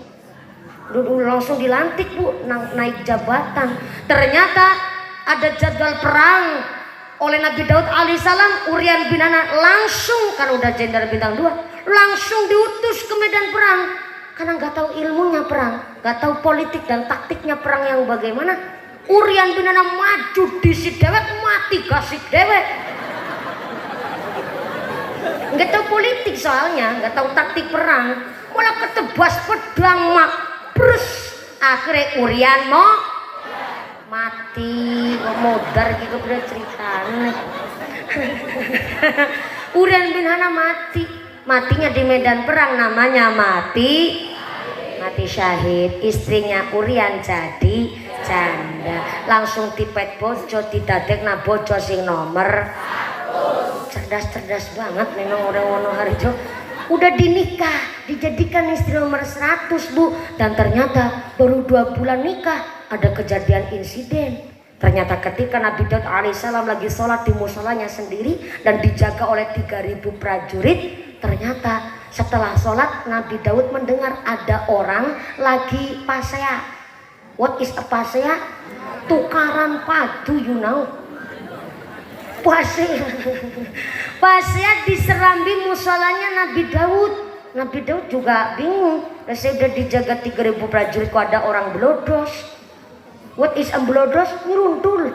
dulu langsung dilantik bu, naik jabatan. Ternyata ada jadwal perang oleh Nabi Daud alaihissalam. Urian bin Hana langsung, kan udah jenderal bintang 2, langsung diutus ke medan perang. Karena nggak tahu ilmunya perang, nggak tahu politik dan taktiknya perang yang bagaimana. Urian bin Hana maju di si dewek, mati gasik dewek. Nggak tahu politik soalnya, nggak tahu taktik perang, malah ketebas pedang mak, brus. Akhirnya Urian mau mati, modar gitu udah ceritanya. Urian bin Hana matinya di medan perang, namanya mati syahid. Istrinya Urian jadi janda, langsung tipet bojo, didadekna bojo sing nomor. Cerdas banget memang orang Wonoharjo. Udah dinikah, dijadikan istri nomor 100 bu. Dan ternyata baru 2 bulan nikah ada kejadian insiden. Ternyata ketika Nabi Daud alaihissalam lagi sholat di musolanya sendiri dan dijaga oleh 3000 prajurit, ternyata setelah sholat Nabi Daud mendengar ada orang lagi pasea. What is a pasea? Tukaran padu, you know. Pasea di serambi musolanya Nabi Daud. Nabi Daud juga bingung. Saya udah dijaga 3000 prajurit, kok ada orang belodos. What is a belodos? Nyeruntul.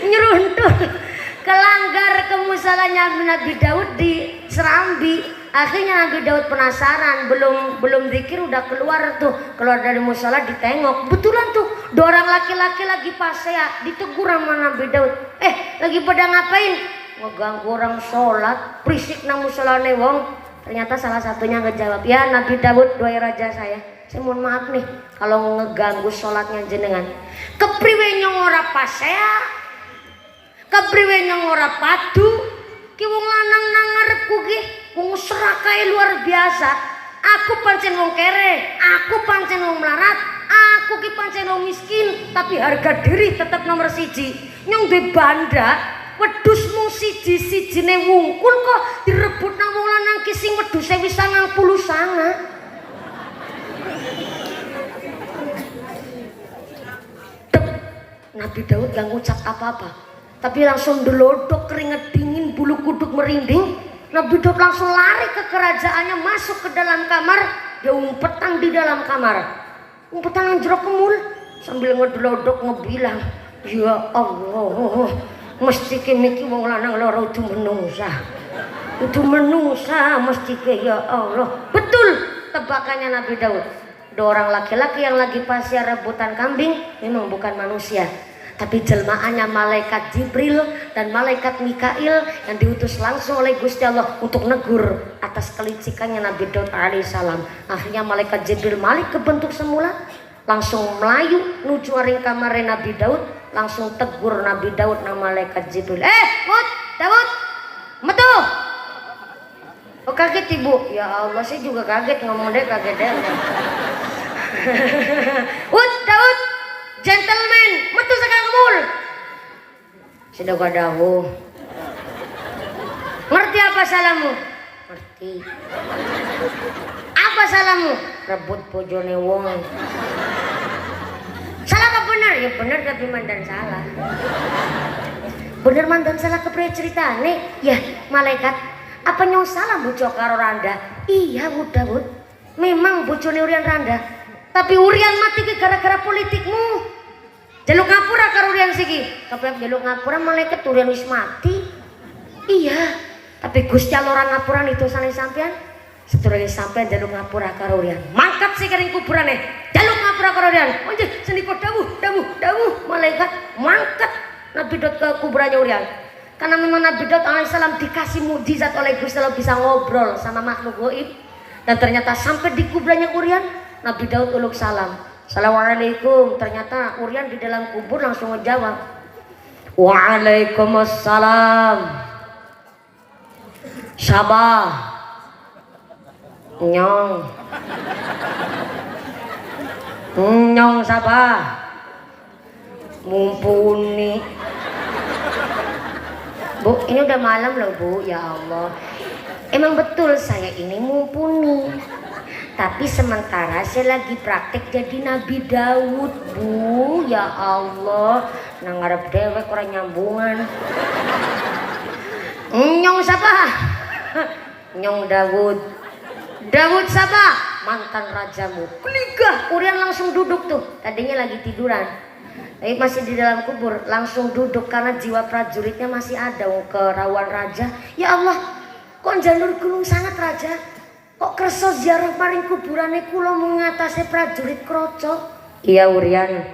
Nyeruntul. Kelanggar ke musolanya Nabi Daud di serambi. Akhirnya Nabi Daud penasaran, belum zikir udah keluar dari musola, ditengok. Betulan tuh, 2 orang laki-laki lagi pasea, ditegur sama Nabi Daud. Lagi pada ngapain? Ngeganggu orang sholat, berisik nang musolane wong. Ternyata salah satunya ngejawab, ya Nabi Daud, doai raja saya mohon maaf nih kalau ngeganggu sholatnya jenengan. Kepriwe nyong ora pasea, kepriwe nyong ora padu, ki wong lanang nang ngarepku ki wong serakai luar biasa. Aku pancen wong kere, aku pancen wong melarat, aku ki pancen wong miskin, tapi harga diri tetap nomor 1. Nyong duwe banda, wedhus mung siji-sijine wungkul kok direbut nang wong lanang ki sing wedhuse wis 99. Nabi Daud gak ngucap apa-apa, tapi langsung delodok, keringet dingin, bulu kuduk merinding. Nabi Daud langsung lari ke kerajaannya, masuk ke dalam kamar. Dia umpetan di dalam kamar, umpetan yang jeruk kemul, sambil ngedelodok ngebilang, ya Allah, Mesti miki wong lanang loro udu menungsa. Udu menungsa mesti ya Allah. Betul tebakannya Nabi Daud. Ada orang laki-laki yang lagi pasir rebutan kambing memang bukan manusia, tapi jelmaannya malaikat Jibril dan malaikat Mikail yang diutus langsung oleh Gusti Allah untuk negur atas kelicikannya Nabi Daud alaihissalam. Akhirnya malaikat Jibril balik ke bentuk semula, langsung melayu nuju aring kamar Nabi Daud, langsung tegur Nabi Daud nama malaikat Jibril. Daud, metu. Oh kaget ibu, ya Allah sih juga kaget ngomong deh kaget deh. Daud, gentleman, metu sakang kemul. Sudah gua dawuh. Ngerti apa salamu? Ngerti. Apa salamu? Rebut bojone wong. Salah apa bener? Ya bener tapi mandan salah. Bener mandan salah kepriye ceritane? Ya malaikat, apa nyong salah bojo karo Randa? Iya Daud, memang bojone Urian Randa, tapi Urian mati ke gara-gara politikmu. Jaluk ngapura karo Urian siki, tapi jaluk ngapura malaikat Urian wis mati. Iya, tapi Gusti Allah ora ngapuran itu sane sampean. Sedurunge sampean jaluk ngapura karo Urian, mangkat sih kering kuburane. Jaluk ngapura karo Urian. Onje sendiko dawuh malaikat mangkat Nabi Daud ke kuburannya Urian. Karena memang Nabi Daud alaihissalam dikasih mukjizat oleh Gusti Allah bisa ngobrol sama makhluk gaib. Dan ternyata sampai di kuburannya Urian, Nabi Daud uluk salam. Assalamualaikum. Ternyata Urian di dalam kubur langsung ngejawab. Waalaikumsalam. Sabah. Nyong sabah. Mumpuni. Bu, ini udah malam loh Bu, ya Allah. Emang betul saya ini mumpuni. Tapi sementara saya lagi praktek jadi Nabi Daud Bu, ya Allah. Nang ngarep dewek orang nyambungan. Nyong siapa? Nyong Daud. Daud siapa? Mantan rajamu. Keligah, Urian langsung duduk tuh. Tadinya lagi tiduran. Tapi masih di dalam kubur, langsung duduk karena jiwa prajuritnya masih ada ke rawan raja. Ya Allah, kok jalur gunung sangat raja? Kok kerso ziarah maring kuburane kula mengatasi prajurit kroco? Iya Urian,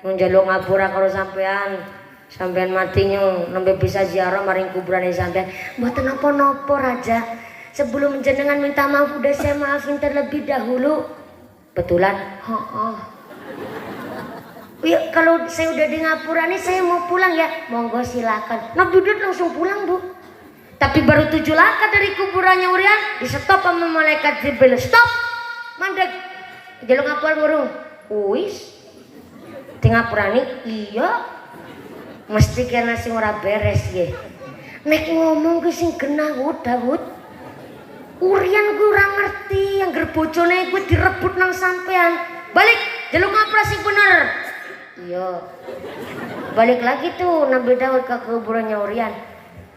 njaluk ngapura karo sampean. Sampean matinya nembe bisa ziarah maring kuburane sampean. Mboten napa-napa raja. Sebelum jenengan minta maaf udah saya maafin terlebih dahulu. Betulan? Ya, kalau saya udah di ngapura nih saya mau pulang ya, monggo silakan. Nabi Daud langsung pulang Bu. Tapi baru 7 langkah dari kuburannya Urian di stop sama malaikat Jibril. Stop, mandek. Jaluk ngapura burung. Wis, di ngapura nih iya. Mesti kena sing ora beres ya. Nek ngomong ke sing genah Daud. Urian gue ora ngerti yang gerbojone gue direbut nang sampean. Balik, jaluk ngapura sing bener. Iya. Balik lagi tuh Nabi Daud ke kuburannya Urian.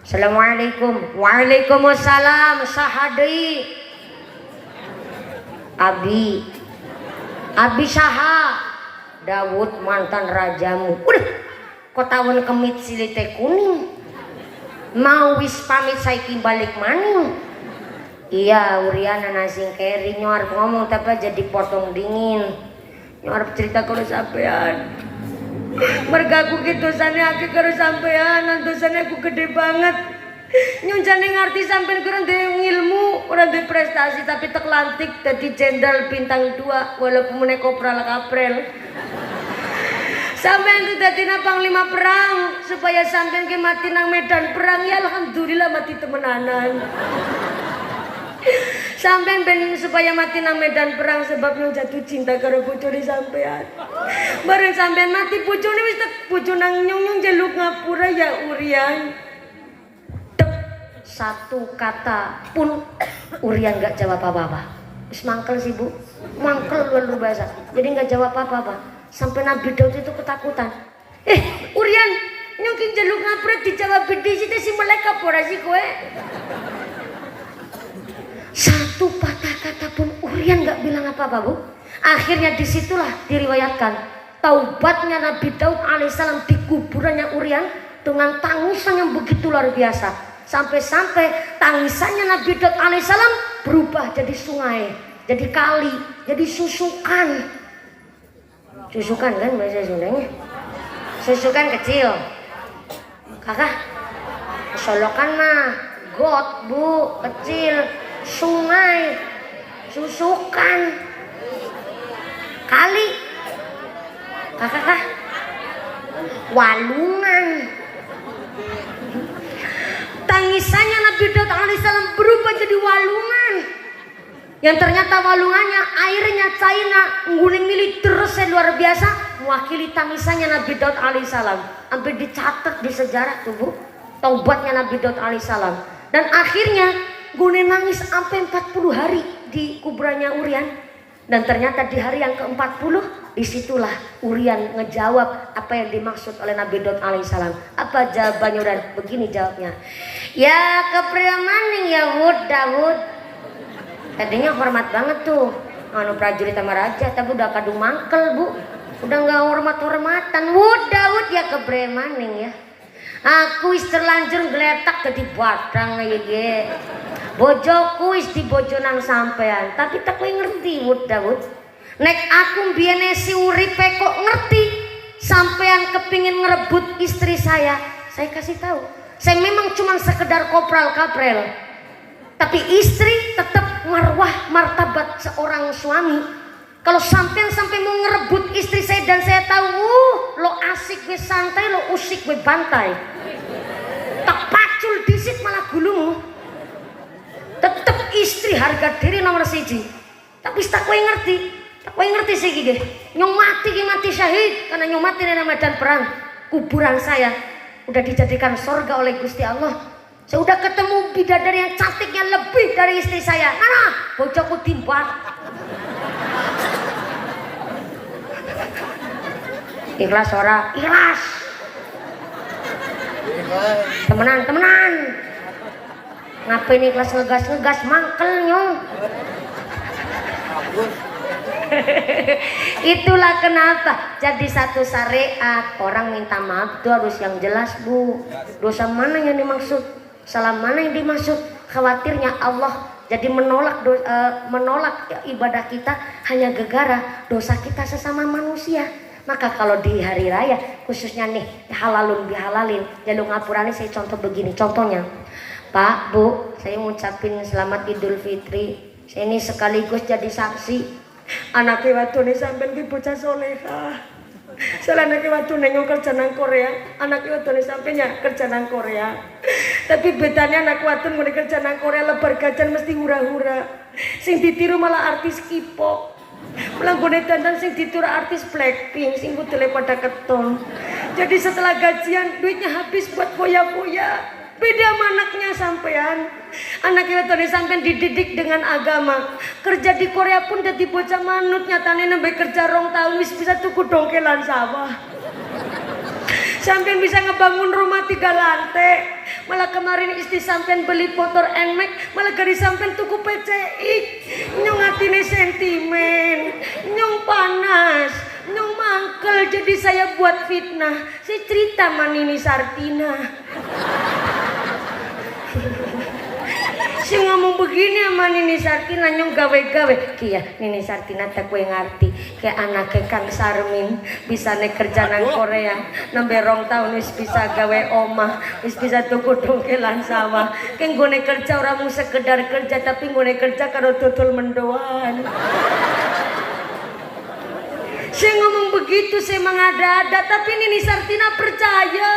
Assalamualaikum. Waalaikumsalam. Sahadai. Abi saha? Daud mantan rajamu. Udah. Kotawan kemit silite kuning. Mau wis pamit saiki balik maning. Iya Urian ana sing keri nyuar ngomong tapi jadi potong dingin. Nyuar cerita kalau sampean. Mergaku gitu sana aku karo sampean, dosane aku gede banget. Nyuncane ngerti sampean kurang duwe ilmu, ora duwe prestasi tapi tek lantik dadi jenderal bintang 2 walaupun mene kopral kaprel. Sampean itu dadi panglima perang supaya sampean ke mati nang medan perang ya alhamdulillah mati temenanan. Sampean ben supaya mati nang medan perang sebab nyong jatuh cinta karo bojone sampean. Bareng sampean mati bojone wis tek bojo nang nyong njaluk ngapura ya Urian. Dep, satu kata pun Urian gak jawab apa-apa. Wis mangkel sih Bu. Mangkel luar biasa. Jadi gak jawab apa-apa. Sampai Nabi Daud itu ketakutan. Urian, nyong ki njaluk ngapura dijawab bedi si malaikat ora sih kowe. Satu patah kata pun Urian gak bilang apa-apa Bu. Akhirnya disitulah diriwayatkan taubatnya Nabi Daud alaihissalam di kuburannya Urian dengan tangisan yang begitu luar biasa. Sampai-sampai tangisannya Nabi Daud alaihissalam berubah jadi sungai, jadi kali, jadi susukan. Susukan kan bahasa Sundanya? Susukan kecil. Kakak, solokan mah got bu, kecil. Sungai, susukan, kali. Kakak, walungan. Tangisannya Nabi Daud alaihissalam berubah jadi walungan. Yang ternyata walungannya airnya China nguling milik terus luar biasa mewakili tangisannya Nabi Daud alaihissalam. Sampai dicatat di sejarah tuh bu, taubatnya Nabi Daud alaihissalam. Dan akhirnya gue nangis sampai 40 hari di kuburannya Urian. Dan ternyata di hari yang ke-40 disitulah Urian ngejawab apa yang dimaksud oleh Nabi Daud alaihissalam. Apa jawabannya Urian? Begini jawabnya. Ya kepriamaning ya Wud Daud. Tadinya hormat banget tuh anu prajurit sama raja, tapi udah kadung mangkel bu. Udah gak hormat-hormatan. Wud Daud ya kepriamaning ya. Aku wis terlanjur geletak jadi batang ye. Bojoku wis dibojo nang sampean, tapi tak kowe ngerti Wud Daud. Nek aku mbiyene si uripe kok ngerti sampean kepingin ngerebut istri saya kasih tahu. Saya memang cuma sekedar kopral kaprel. Tapi istri tetap marwah martabat seorang suami. Kalau sampean sampai mau ngerebut istri saya dan saya tahu, lo asik gue santai, lo usik gue bantai. Tak pacul disit malah gulung. Tetep istri harga diri nomor siji. Tapi tak kowe ngerti sih gigi. Nyong mati syahid karena nyong mati dalam medan perang. Kuburan saya udah dijadikan surga oleh Gusti Allah. Saya udah ketemu bidadari yang cantiknya lebih dari istri saya. Mana? Bojoku timbang. Ikhlas ora? Ikhlas. Temenan. Ngapain ikhlas ngegas mangkel nyong. Itulah kenapa jadi satu syariat orang minta maaf itu harus yang jelas bu. Dosa mana yang dimaksud, salah mana yang dimaksud. Khawatirnya Allah jadi menolak ibadah kita hanya gegara dosa kita sesama manusia. Maka kalau di hari raya khususnya nih halalun bihalalin jalur ngapurane saya contoh begini. Contohnya Pak Bu, saya ngucapin selamat Idul Fitri. Saya ini sekaligus jadi saksi. Anaknya waktu ini sampai ke bocah soleha. Selain anaknya waktu ini kerja nang Korea, anaknya waktu ini sampai kerja nang Korea. Tapi bedanya anak waktu ini kerja nang Korea lebar gajan mesti hura-hura. Sing ditiru malah artis K-pop. Malah gue dandan sing ditiru artis Blackpink, sing budele pada keton. Jadi setelah gajian duitnya habis buat boya-boya. Beda sama anaknya sampean. Anaknya tadi sampean dididik dengan agama. Kerja di Korea pun jadi bocah manut. Nyatane nembe kerja 2 tahun wis bisa tuku dongkelan sawah. Sampean bisa ngebangun rumah 3 lantai. Malah kemarin istri sampean beli motor NMAX, malah gari sampean tuku PCX. Nyong atine sentimen, nyong panas, nyong mangkel. Jadi saya buat fitnah. Saya cerita sama Nini Sartina. Si ngomong begini sama Nini Sartina nyong gawe-gawe. Kia Nini Sartina tak kue ngerti. Kayak anaknya Kang Sarmin bisa nek kerja nang Korea. Nembe 2 tahun wis bisa gawe omah, wis bisa tuku dongkelan sawah. Kayak gue kerja orang mau sekedar kerja tapi gue kerja karo tutul mendoan. Saya ngomong begitu saya mengada-ada tapi Nini Sartina percaya.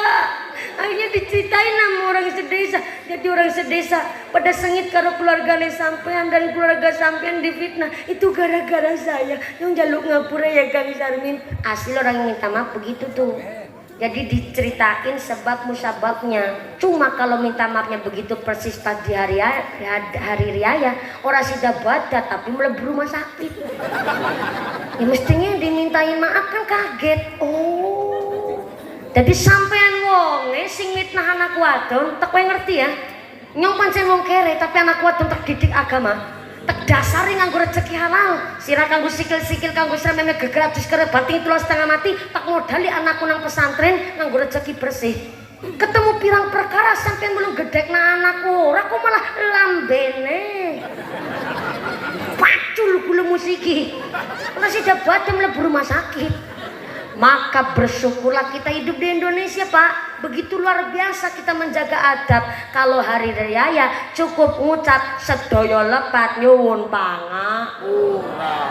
Akhirnya diceritain sama orang sedesa. Jadi orang sedesa pada sengit karo keluarga sampean dan keluarga sampean difitnah. Itu gara-gara saya yang jaluk ngapura ya Kang Sarmin. Asli orang yang minta maaf begitu tuh. Jadi diceritain sebab musababnya. Cuma kalau minta maafnya begitu persis pas di hari raya orang sudah baca tapi melebu rumah sakit. Ya mestinya dimintain maaf kan kaget. Oh. Jadi sampean wonge sing mitnah anak wadon tak kowe ngerti ya. Nyong pancen wong kere tapi anak wadon tak didik agama. Tak dasari nganggo rezeki halal. Sira kanggo sikil-sikil kanggo srememe geger adus kere bating 3,5 mati tak modali anakku nang pesantren nganggo rezeki bersih. Ketemu pirang perkara sampai belum gedek na anakku, aku malah lambene. Pacul kula musiki. Masih dapat mlebu rumah sakit. Maka bersyukurlah kita hidup di Indonesia, Pak. Begitu luar biasa kita menjaga adab. Kalau hari raya cukup ngucap sedaya lepat nyuwun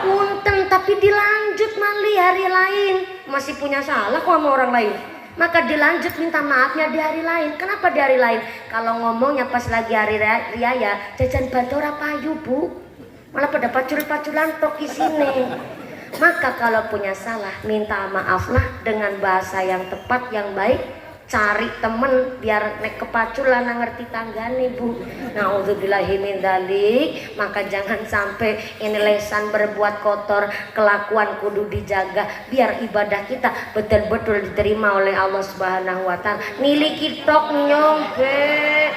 punten, tapi dilanjut mali hari lain. Masih punya salah kok sama orang lain. Maka dilanjut minta maafnya di hari lain. Kenapa di hari lain? Kalau ngomongnya pas lagi hari raya, jajan batora payu, Bu. Malah pada pacul-paculan tok di sini. Maka kalau punya salah, minta maaflah dengan bahasa yang tepat, yang baik. Cari temen biar nek kepaculan ngerti tanggane, Bu. Nauzubillahi min dzalik. Maka jangan sampai ini lesan berbuat kotor, kelakuan kudu dijaga biar ibadah kita betul-betul diterima oleh Allah Subhanahu wa taala. Niliki tok nyombe.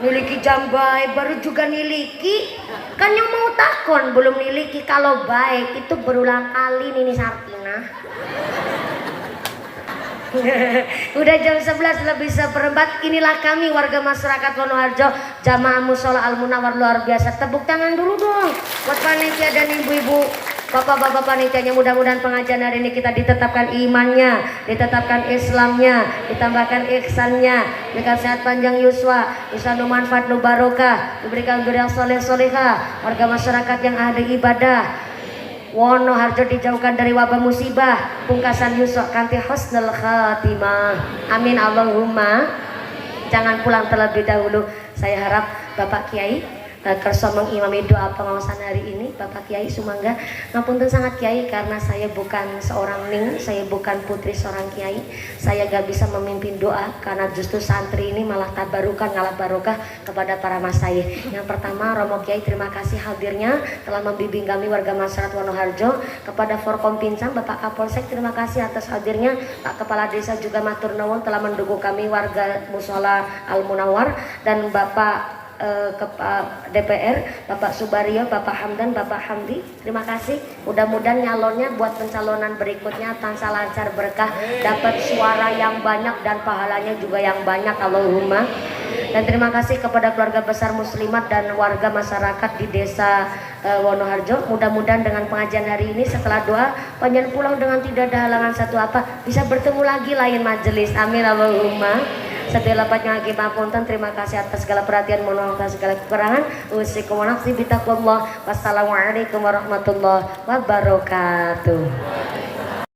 Niliki jambai baru juga niliki. Kan yang mau takon belum niliki, kalau baik itu berulang kali Nini Sartina. Udah jam 11 lebih seperempat. Inilah kami warga masyarakat Wonoharjo, Jamaah Mushola Al Munawwar luar biasa. Tepuk tangan dulu dong buat panitia dan ibu-ibu, bapak-bapak panitianya. Mudah-mudahan pengajian hari ini kita ditetapkan imannya, ditetapkan Islamnya, ditambahkan ihsannya, diberikan sehat panjang yuswa, insya manfaat nu barokah, diberikan zuriat soleh solehah, warga masyarakat yang ahli ibadah Wonoharjo dijauhkan dari wabah musibah, pungkasan yuswa kanti husnul khatimah. Amin Allahumma. Jangan pulang terlebih dahulu. Saya harap Bapak Kiai kersa mengimami doa pengawasan hari ini. Bapak Kiai sumangga ngapunten sangat Kiai, karena saya bukan seorang ning, saya bukan putri seorang Kiai. Saya gak bisa memimpin doa karena justru santri ini malah tabarukan ngalah barokah kepada para masayih. Yang pertama, Romo Kiai terima kasih hadirnya telah membimbing kami warga masyarakat Wonoharjo. Kepada Forkom Pinsang Bapak Kapolsek terima kasih atas hadirnya. Pak Kepala Desa juga matur nuwun telah mendukung kami warga Mushola Al Munawwar. Dan Bapak DPR Bapak Subaryo, Bapak Hamdan, Bapak Hamdi, terima kasih. Mudah-mudahan nyalonnya buat pencalonan berikutnya tansah lancar berkah, dapat suara yang banyak dan pahalanya juga yang banyak, Allahumma. Dan terima kasih kepada keluarga besar muslimat dan warga masyarakat di desa Wonoharjo. Mudah-mudahan dengan pengajian hari ini setelah doa panjang pulang dengan tidak ada halangan satu apa, bisa bertemu lagi lain majelis. Amin Allahumma. Setiap lapatnya lagi papunten, terima kasih atas segala perhatian, mohon maaf atas segala kekurangan. Usikum wa nafsi bitaqwallah. Wassalamualaikum warahmatullahi wabarakatuh.